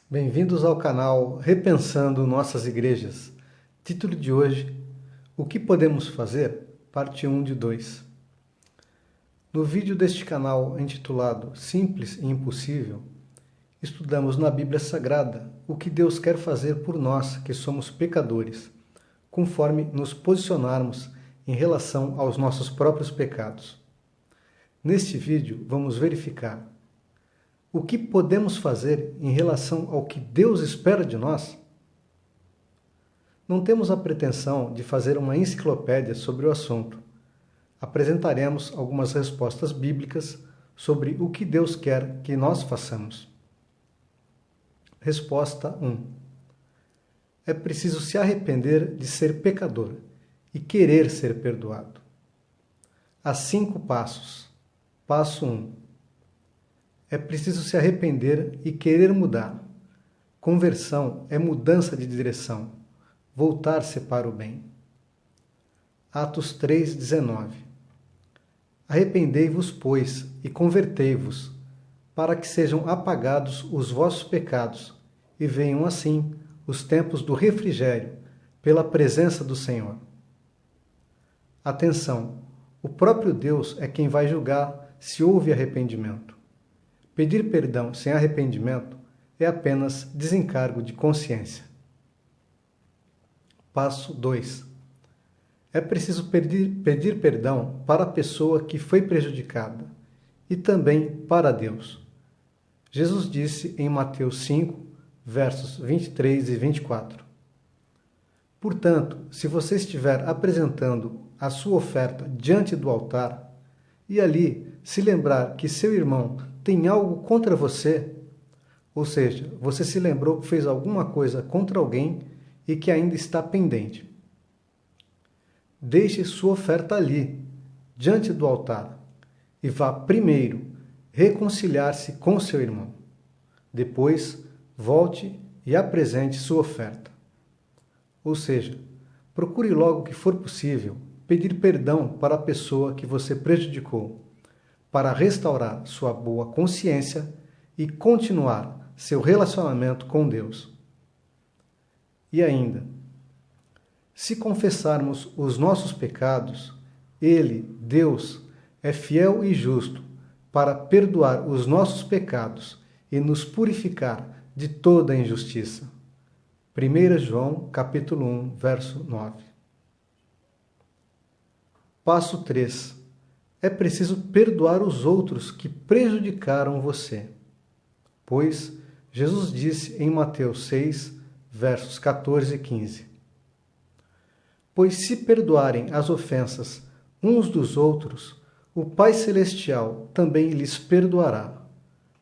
Bem-vindos ao canal Repensando Nossas Igrejas. Título de hoje: O que podemos fazer? Parte 1 de 2. No vídeo deste canal intitulado Simples e Impossível, estudamos na Bíblia Sagrada o que Deus quer fazer por nós que somos pecadores, conforme nos posicionarmos em relação aos nossos próprios pecados. Neste vídeo vamos verificar o que podemos fazer em relação ao que Deus espera de nós. Não temos a pretensão de fazer uma enciclopédia sobre o assunto. Apresentaremos algumas respostas bíblicas sobre o que Deus quer que nós façamos. Resposta 1. É preciso se arrepender de ser pecador e querer ser perdoado. Há 5 passos. Passo 1. É preciso se arrepender e querer mudar. Conversão é mudança de direção, voltar-se para o bem. Atos 3:19. Arrependei-vos, pois, e convertei-vos, para que sejam apagados os vossos pecados, e venham assim os tempos do refrigério, pela presença do Senhor. Atenção, o próprio Deus é quem vai julgar se houve arrependimento. Pedir perdão sem arrependimento é apenas desencargo de consciência. Passo 2. É preciso pedir perdão para a pessoa que foi prejudicada e também para Deus. Jesus disse em Mateus 5, versos 23 e 24. Portanto, se você estiver apresentando a sua oferta diante do altar e ali se lembrar que seu irmão tem algo contra você, ou seja, você se lembrou que fez alguma coisa contra alguém e que ainda está pendente. Deixe sua oferta ali, diante do altar, e vá primeiro reconciliar-se com seu irmão. Depois, volte e apresente sua oferta. Ou seja, procure logo que for possível pedir perdão para a pessoa que você prejudicou, para restaurar sua boa consciência e continuar seu relacionamento com Deus. E ainda, se confessarmos os nossos pecados, Ele, Deus, é fiel e justo para perdoar os nossos pecados e nos purificar de toda a injustiça. 1 João, capítulo 1, verso 9. Passo 3. É preciso perdoar os outros que prejudicaram você. Pois Jesus disse em Mateus 6, versos 14 e 15. Pois se perdoarem as ofensas uns dos outros, o Pai Celestial também lhes perdoará.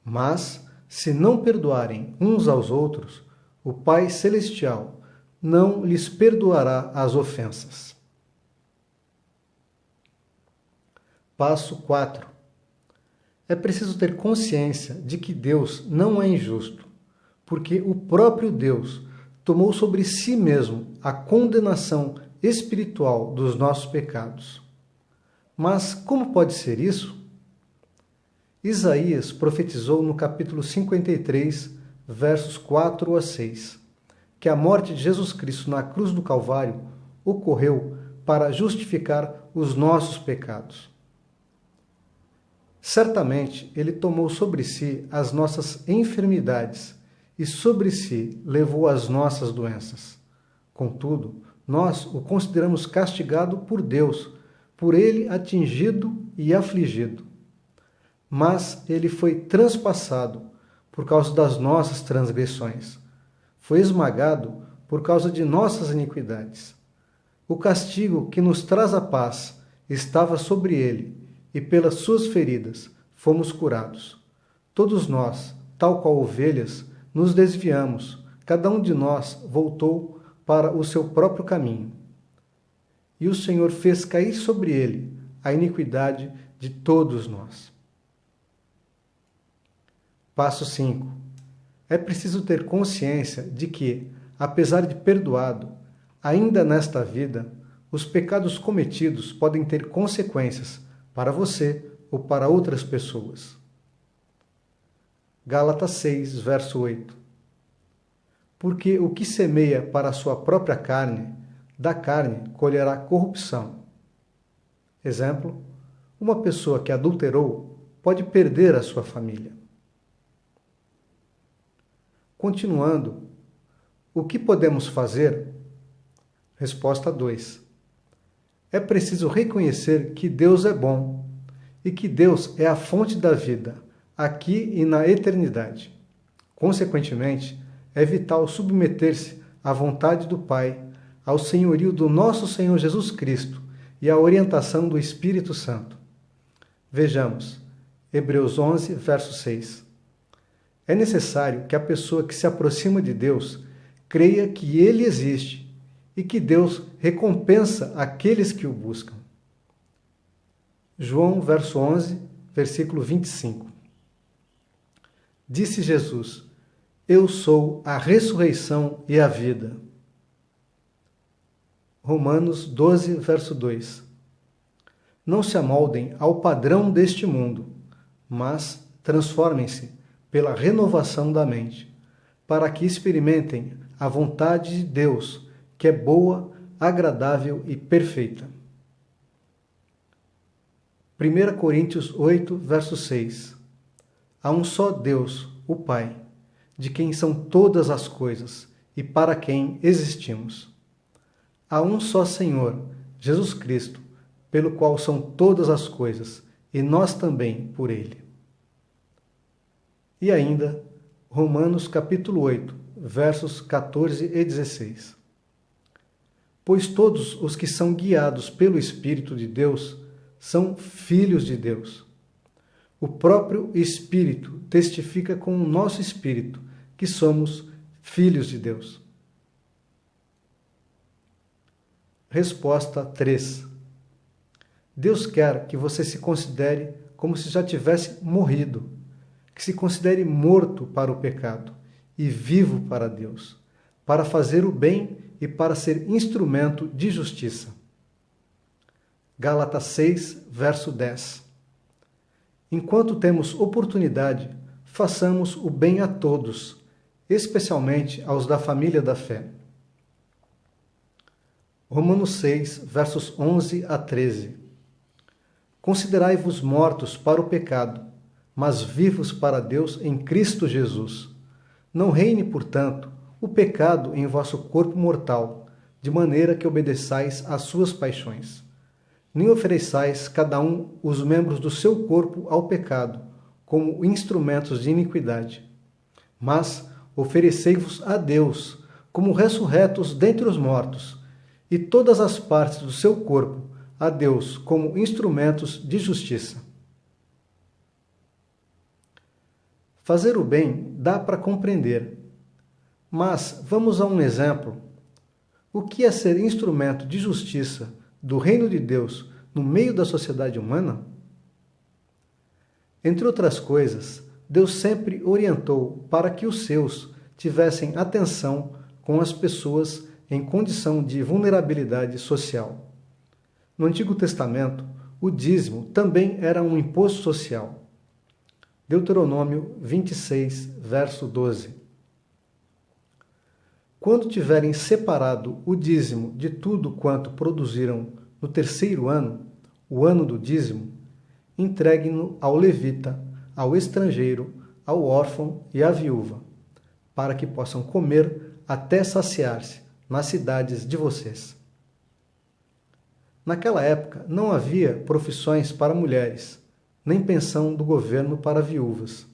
Mas, se não perdoarem uns aos outros, o Pai Celestial não lhes perdoará as ofensas. Passo 4. É preciso ter consciência de que Deus não é injusto, porque o próprio Deus tomou sobre si mesmo a condenação espiritual dos nossos pecados. Mas como pode ser isso? Isaías profetizou no capítulo 53, versos 4 a 6, que a morte de Jesus Cristo na cruz do Calvário ocorreu para justificar os nossos pecados. Certamente, Ele tomou sobre si as nossas enfermidades e sobre si levou as nossas doenças. Contudo, nós o consideramos castigado por Deus, por Ele atingido e afligido. Mas Ele foi transpassado por causa das nossas transgressões. Foi esmagado por causa de nossas iniquidades. O castigo que nos traz a paz estava sobre Ele, e pelas suas feridas fomos curados. Todos nós, tal qual ovelhas, nos desviamos, cada um de nós voltou para o seu próprio caminho. E o Senhor fez cair sobre ele a iniquidade de todos nós. Passo 5. É preciso ter consciência de que, apesar de perdoado, ainda nesta vida, os pecados cometidos podem ter consequências para você ou para outras pessoas. Gálatas 6, verso 8. Porque o que semeia para a sua própria carne, da carne colherá corrupção. Exemplo, uma pessoa que adulterou pode perder a sua família. Continuando, o que podemos fazer? Resposta 2. É preciso reconhecer que Deus é bom e que Deus é a fonte da vida, aqui e na eternidade. Consequentemente, é vital submeter-se à vontade do Pai, ao senhorio do nosso Senhor Jesus Cristo e à orientação do Espírito Santo. Vejamos, Hebreus 11, verso 6. É necessário que a pessoa que se aproxima de Deus creia que Ele existe e que Deus recompensa aqueles que o buscam. João, verso 11, versículo 25. Disse Jesus: Eu sou a ressurreição e a vida. Romanos 12, verso 2. Não se amoldem ao padrão deste mundo, mas transformem-se pela renovação da mente, para que experimentem a vontade de Deus, que é boa, agradável e perfeita. 1 Coríntios 8, verso 6. Há um só Deus, o Pai, de quem são todas as coisas e para quem existimos. Há um só Senhor, Jesus Cristo, pelo qual são todas as coisas, e nós também por Ele. E ainda, Romanos capítulo 8, versos 14 e 16. Pois todos os que são guiados pelo Espírito de Deus são filhos de Deus. O próprio Espírito testifica com o nosso espírito que somos filhos de Deus. Resposta 3. Deus quer que você se considere como se já tivesse morrido, que se considere morto para o pecado e vivo para Deus, para fazer o bem e para ser instrumento de justiça. Gálatas 6, verso 10. Enquanto temos oportunidade, façamos o bem a todos, especialmente aos da família da fé. Romanos 6, versos 11 a 13. Considerai-vos mortos para o pecado, mas vivos para Deus em Cristo Jesus. Não reine, portanto, o pecado em vosso corpo mortal, de maneira que obedeçais às suas paixões. Nem ofereçais cada um os membros do seu corpo ao pecado, como instrumentos de iniquidade. Mas oferecei-vos a Deus, como ressurretos dentre os mortos, e todas as partes do seu corpo a Deus, como instrumentos de justiça. Fazer o bem dá para compreender, mas vamos a um exemplo. O que é ser instrumento de justiça do reino de Deus no meio da sociedade humana? Entre outras coisas, Deus sempre orientou para que os seus tivessem atenção com as pessoas em condição de vulnerabilidade social. No Antigo Testamento, o dízimo também era um imposto social. Deuteronômio 26, verso 12. Quando tiverem separado o dízimo de tudo quanto produziram no terceiro ano, o ano do dízimo, entreguem-no ao levita, ao estrangeiro, ao órfão e à viúva, para que possam comer até saciar-se nas cidades de vocês. Naquela época não havia profissões para mulheres, nem pensão do governo para viúvas.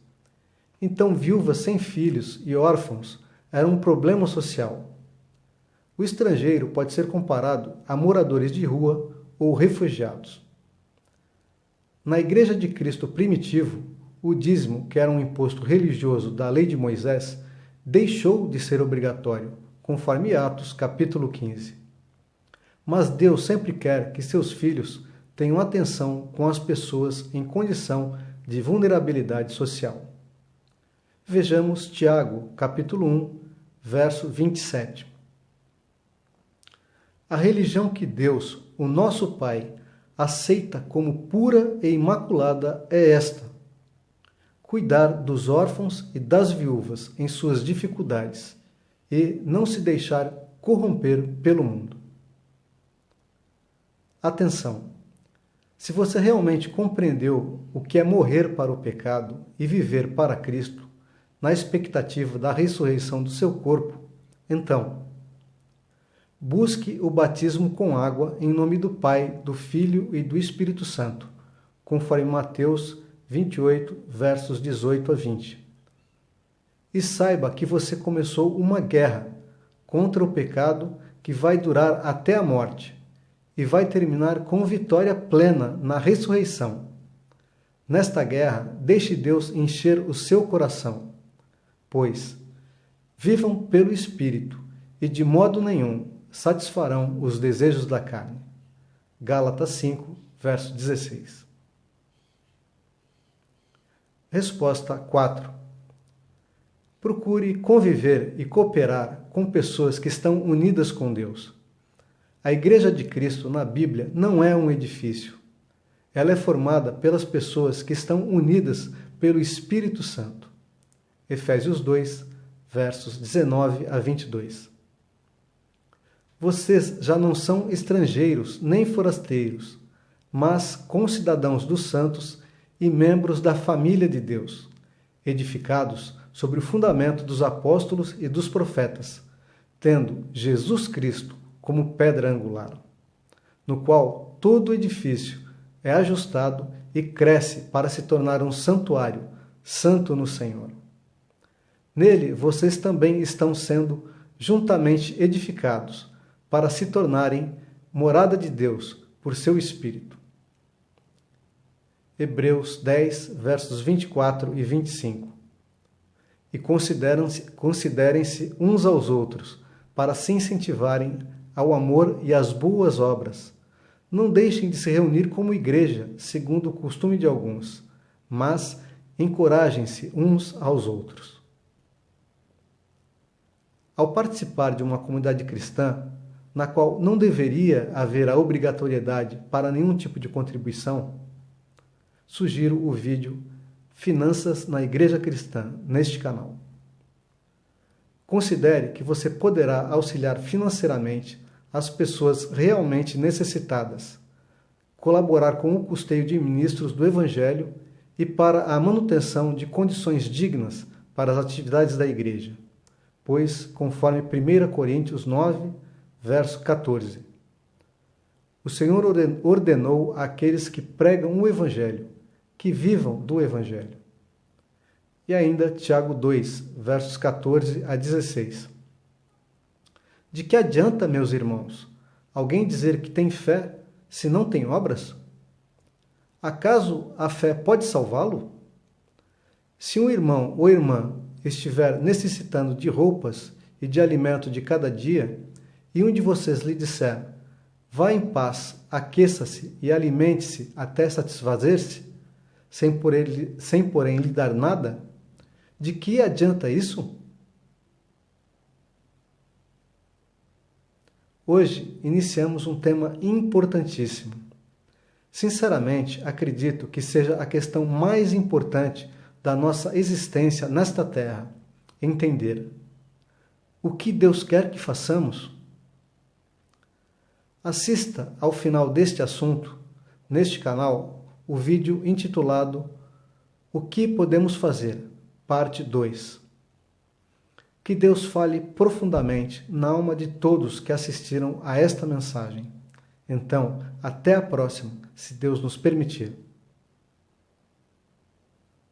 Então viúvas sem filhos e órfãos eram um problema social. O estrangeiro pode ser comparado a moradores de rua ou refugiados. Na Igreja de Cristo primitivo, o dízimo, que era um imposto religioso da lei de Moisés, deixou de ser obrigatório, conforme Atos capítulo 15. Mas Deus sempre quer que seus filhos tenham atenção com as pessoas em condição de vulnerabilidade social. Vejamos Tiago, capítulo 1, verso 27. A religião que Deus, o nosso Pai, aceita como pura e imaculada é esta: cuidar dos órfãos e das viúvas em suas dificuldades e não se deixar corromper pelo mundo. Atenção! Se você realmente compreendeu o que é morrer para o pecado e viver para Cristo, na expectativa da ressurreição do seu corpo, então, busque o batismo com água em nome do Pai, do Filho e do Espírito Santo, conforme Mateus 28, versos 18 a 20. E saiba que você começou uma guerra contra o pecado que vai durar até a morte e vai terminar com vitória plena na ressurreição. Nesta guerra, deixe Deus encher o seu coração, pois vivam pelo Espírito e de modo nenhum satisfarão os desejos da carne. Gálatas 5, verso 16. Resposta 4. Procure conviver e cooperar com pessoas que estão unidas com Deus. A Igreja de Cristo na Bíblia não é um edifício. Ela é formada pelas pessoas que estão unidas pelo Espírito Santo. Efésios 2, versos 19 a 22. Vocês já não são estrangeiros nem forasteiros, mas concidadãos dos santos e membros da família de Deus, edificados sobre o fundamento dos apóstolos e dos profetas, tendo Jesus Cristo como pedra angular, no qual todo edifício é ajustado e cresce para se tornar um santuário, santo no Senhor. Nele vocês também estão sendo juntamente edificados, para se tornarem morada de Deus por seu Espírito. Hebreus 10, versos 24 e 25. E considerem-se uns aos outros, para se incentivarem ao amor e às boas obras. Não deixem de se reunir como igreja, segundo o costume de alguns, mas encorajem-se uns aos outros. Ao participar de uma comunidade cristã, na qual não deveria haver a obrigatoriedade para nenhum tipo de contribuição, sugiro o vídeo Finanças na Igreja Cristã, neste canal. Considere que você poderá auxiliar financeiramente as pessoas realmente necessitadas, colaborar com o custeio de ministros do Evangelho e para a manutenção de condições dignas para as atividades da Igreja, pois, conforme 1 Coríntios 9, verso 14, o Senhor ordenou àqueles que pregam o Evangelho, que vivam do Evangelho. E ainda Tiago 2, versos 14 a 16. De que adianta, meus irmãos, alguém dizer que tem fé se não tem obras? Acaso a fé pode salvá-lo? Se um irmão ou irmã estiver necessitando de roupas e de alimento de cada dia, e um de vocês lhe disser, vá em paz, aqueça-se e alimente-se até satisfazer-se, sem porém lhe dar nada, de que adianta isso? Hoje iniciamos um tema importantíssimo. Sinceramente, acredito que seja a questão mais importante da nossa existência nesta terra, entender o que Deus quer que façamos. Assista ao final deste assunto, neste canal, o vídeo intitulado O que podemos fazer? Parte 2. Que Deus fale profundamente na alma de todos que assistiram a esta mensagem. Então, até a próxima, se Deus nos permitir.